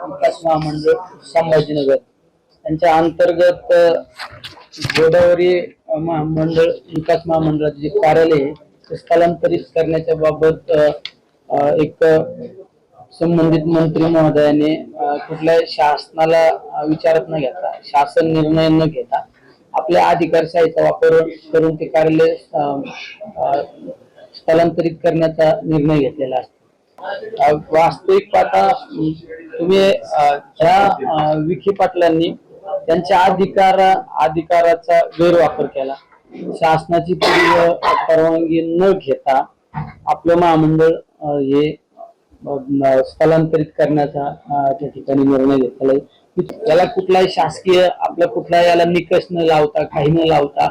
विकास महामंडळ संभाजीनगर यांच्या अंतर्गत गोदावरी महामंडळ विकास महामंडळाचे जे कार्यालय आहे ते स्थलांतरित करण्याच्या बाबत एक संबंधित मंत्री महोदयाने कुठल्याही शासनाला विचारात न घेता, शासन निर्णय न घेता आपल्या अधिकारशाहीचा वापर करून ते कार्यालय स्थलांतरित करण्याचा निर्णय घेतलेला असतो। वास्तविक पाहता तुम्ही ज्या विखे पाटलांनी त्यांच्या अधिकाराचा गैरवापर केला, शासनाची परवानगी न घेता आपलं महामंडळ हे स्थलांतरित करण्याचा त्या ठिकाणी निर्णय घेतलेला आहे। त्याला कुठलाही शासकीय आपला कुठला याला निकष न लावता, काही न लावता,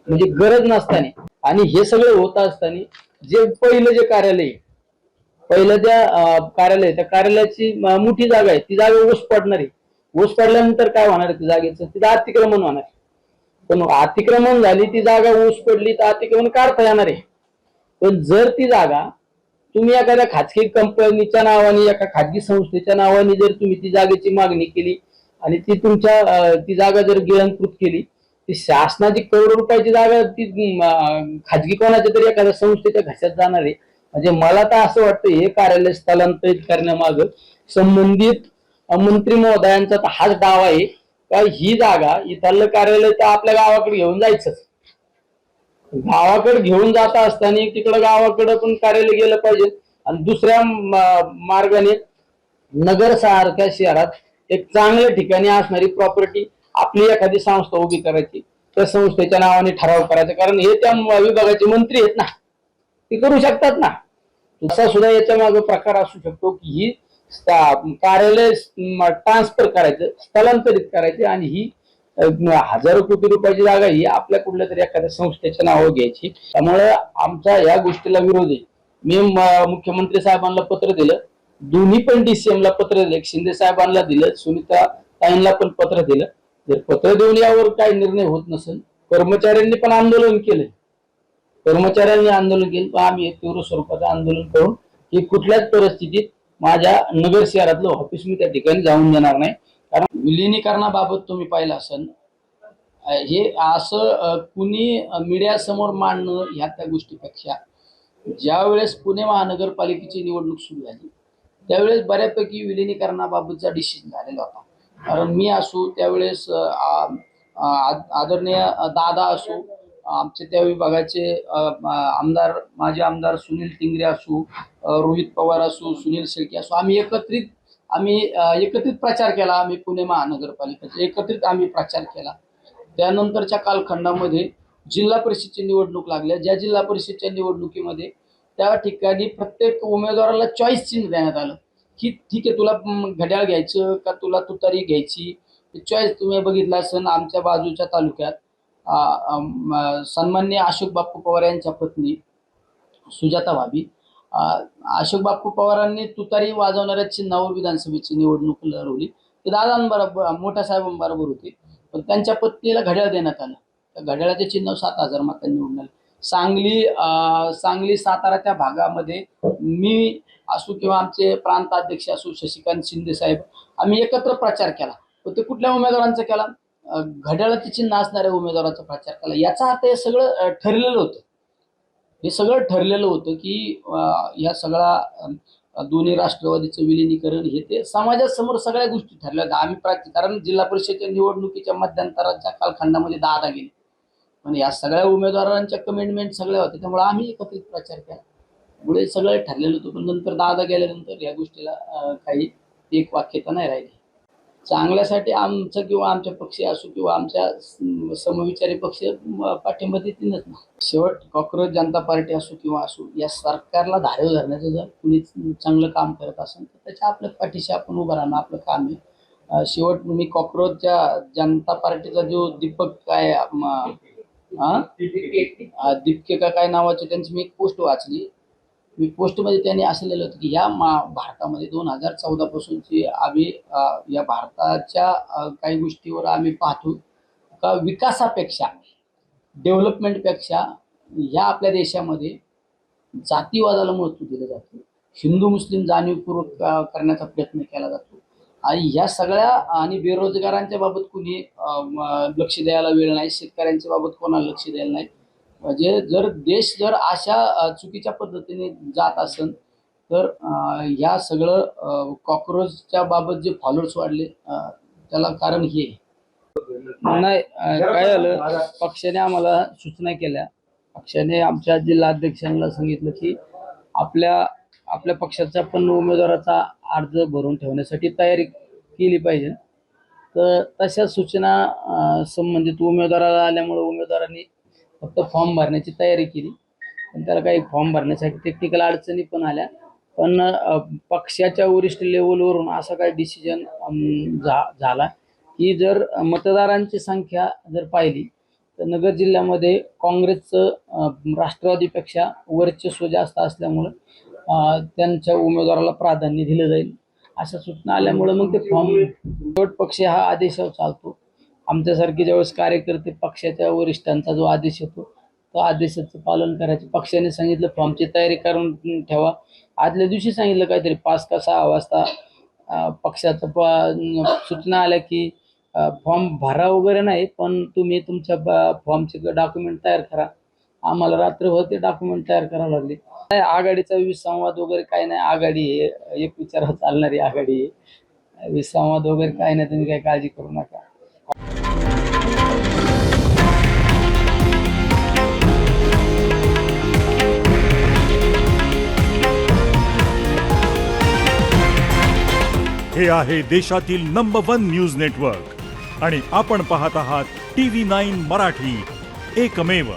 म्हणजे गरज नसताना आणि हे सगळं होत असताना जे पहिलं कार्यालय त्या कार्यालयाची मोठी जागा आहे, ती जागा ऊस पडणार आहे। ऊस पडल्यानंतर काय होणार आहे, ती जागेचं तिथं अतिक्रमण होणार आहे। पण अतिक्रमण झाली, ती जागा ऊस पडली तर अतिक्रमण काढता येणार आहे। पण जर ती जागा तुम्ही एखाद्या खाजगी कंपनीच्या नावाने, एका खाजगी संस्थेच्या नावाने जर तुम्ही ती जागेची मागणी केली आणि ती जागा जर गिळंकृत केली, ती शासनाची करोड रुपयाची जागा ती खाजगी कोणाच्या तरी एखाद्या संस्थेच्या घशात जाणार आहे। म्हणजे मला तर असं वाटतं हे कार्यालय स्थलांतरित करण्यामागं संबंधित मंत्री महोदयांचा तर हाच डाव आहे का ही जागा इथलं कार्यालय तर आपल्या गावाकडे घेऊन जायचंच। गावाकडे घेऊन जाता असताना तिकडं गावाकडे पण कार्यालय गेलं पाहिजे आणि दुसऱ्या मार्गाने नगर सारख्या शहरात एक चांगल्या ठिकाणी असणारी प्रॉपर्टी आपली एखादी संस्था उभी करायची, त्या संस्थेच्या नावाने ठराव करायचा, कारण हे त्या विभागाचे मंत्री आहेत ना, ते करू शकतात ना। तसा सुद्धा याच्या मागे प्रकार असू शकतो की ही कार्यालय ट्रान्सफर करायचं, स्थलांतरित करायचे आणि ही हजारो कोटी रुपयाची जागा ही आपल्या कुठल्या तरी एखाद्या संस्थेच्या नावावर घ्यायची। त्यामुळे आमचा या गोष्टीला विरोध आहे। मी मुख्यमंत्री साहेबांना पत्र दिलं, दोन्ही पण DCM ला पत्र दिलं, शिंदे साहेबांना दिलं, सुनीता ताईंना पण पत्र दिलं। जर पत्र देऊन यावर काही निर्णय होत नसेल, कर्मचाऱ्यांनी पण आंदोलन केलं, पण आम्ही तीव्र स्वरूपाचं आंदोलन करून की कुठल्याच परिस्थितीत माझ्या नगर शहरातलं ऑफिस मी त्या ठिकाणी जाऊन देणार नाही। कारण विलिनीकरणाबाबत तुम्ही पाहिलं असेल, हे असं कुणी मीडिया समोर मांडणं ह्या त्या गोष्टीपेक्षा ज्या वेळेस पुणे महानगरपालिकेची निवडणूक सुरू झाली त्यावेळेस बऱ्यापैकी विलिनीकरणाबाबतचा डिसिजन झालेला होता। कारण मी असो त्यावेळेस आदरणीय दादा असो, आमचे त्या विभागाचे आमदार, माजी आमदार सुनील टिंगरे असो, रोहित पवार असो, सुनील शेळके असो, आम्ही एकत्रित प्रचार केला। आम्ही पुणे महानगरपालिकेचा एकत्रित आम्ही प्रचार केला। त्यानंतरच्या कालखंडामध्ये जिल्हा परिषदची निवडणूक लागल्या, ज्या जिल्हा परिषदच्या निवडणुकीमध्ये त्या ठिकाणी प्रत्येक उमेदवाराला चॉईस चिन्ह देण्यात आलं की ठीक आहे, तुला घड्याळ घ्यायचं का तुला तुतारी घ्यायची, चॉईस तुम्ही बघितला असेल। आमच्या बाजूच्या तालुक्यात सन्माननीय अशोक बाप्पू पवार यांच्या पत्नी सुजाता भाभी, अशोक बाप्पू पवारांनी तुतारी वाजवणाऱ्या चिन्हावर विधानसभेची निवडणूक लढवली। ते दादांबरोबर, मोठ्या साहेबांबरोबर होते, पण त्यांच्या पत्नीला घड्याळ देण्यात आलं। त्या घड्याळाचे चिन्ह 7,000 मतांनी निवडून आले। सांगली साताराच्या भागामध्ये मी असो किंवा आमचे प्रांताध्यक्ष असो शशिकांत शिंदे साहेब, आम्ही एकत्र प्रचार केला। पण ते कुठल्या उमेदवारांचा केला? घड्याळाचे चिन्ह असणाऱ्या उमेदवाराचा प्रचार केला। याचा अर्थ हे सगळं ठरलेलं होतं की या सगळा दोन्ही राष्ट्रवादीचं विलिनीकरण हे ते समाजासमोर सगळ्या गोष्टी ठरल्या होत्या। कारण जिल्हा परिषदेच्या निवडणुकीच्या मध्यंतराच्या कालखंडामध्ये दादा गेले, पण या सगळ्या उमेदवारांच्या कमिटमेंट सगळ्या होत्या, त्यामुळे आम्ही एकत्रित प्रचार केला, पुढे सगळं ठरलेलं होतं। पण नंतर दादा गेल्यानंतर या गोष्टीला काही एक वाक्यता नाही राहिली। चांगल्यासाठी आमचं किंवा आमच्या पक्ष असो किंवा आमच्या समविचारी पक्ष पाठिंबा देतीलच ना। शेवट कॉक्रोच जनता पार्टी असो किंवा असो, या सरकारला धारेवर धरण्याचं जर कुणी चांगलं काम करत असेल तर त्याच्या आपल्या पाठीशी आपण उभं राहणं आपलं काम आहे। शेवट मी कॉक्रोचच्या जनता पार्टीचा जो दीपक काय दीपके का काय नावाची त्यांची मी एक पोस्ट वाचली। मी पोस्टमध्ये त्यांनी असं लिहिलं होतं की ह्या भारतामध्ये 2014 पासूनची आम्ही या भारताच्या काही गोष्टीवर आम्ही पाहतो का विकासापेक्षा, डेव्हलपमेंटपेक्षा ह्या आपल्या देशामध्ये जातीवादाला महत्त्व दिलं जातं, हिंदू मुस्लिम जाणीवपूर्वक करण्याचा प्रयत्न केला जातो आणि ह्या सगळ्या आणि बेरोजगारांच्या बाबत कुणी लक्ष द्यायला वेळ नाही, शेतकऱ्यांच्या बाबत कोणाला लक्ष द्यायला नाही. म्हणजे जर देश जर अशा चुकीच्या पद्धतीने जात असेल तर ह्या सगळं कॉक्रोचच्या बाबत जे फॉलोअर्स वाढले त्याला कारण हे आहे. नाही काय झालं, पक्षाने आम्हाला सूचना केल्या. पक्षाने आमच्या जिल्हाध्यक्षांना सांगितलं की आपल्या पक्षाचा पण उमेदवाराचा अर्ज भरून ठेवण्यासाठी तयारी केली पाहिजे. तर तशा सूचना संबंधित उमेदवाराला आल्यामुळे उमेदवारांनी फक्त फॉर्म भरण्याची तयारी केली. पण त्याला काही फॉर्म भरण्यासाठी टेक्निकल अडचणी पण आल्या. पण पक्षाच्या वरिष्ठ लेवलवरून असा काही डिसिजन झाला की जर मतदारांची संख्या जर पाहिली तर नगर जिल्ह्यामध्ये काँग्रेसचं राष्ट्रवादीपेक्षा वर्चस्व जास्त असल्यामुळं त्यांच्या उमेदवाराला प्राधान्य दिलं जाईल अशा सूचना आल्यामुळं मग ते फॉर्म शेवट पक्ष हा आदेशावर चालतो. आमच्यासारखे ज्यावेळेस कार्यकर्ते पक्षाच्या वरिष्ठांचा जो आदेश येतो तो आदेशाचं पालन करायचं. पक्षाने सांगितलं फॉर्मची तयारी करून ठेवा. आदल्या दिवशी सांगितलं काहीतरी 5 का 6 वाजता पक्षाचं सूचना आल्या की फॉर्म भरा वगैरे नाही, पण तुम्ही तुमच्या फॉर्मचे डॉक्युमेंट तयार करा. आम्हाला रात्रभर ते डॉक्युमेंट तयार करावं लागले. नाही आघाडीचा विसंवाद वगैरे काही नाही. आघाडी आहे एक विचारावर चालणारी आघाडी आहे. विसंवाद वगैरे काही नाही, तुम्ही काही काळजी करू नका. हे आहे देशातील नंबर 1 न्यूज नेटवर्क आणि आपण पाहत आहात TV9 मराठी, एकमेव.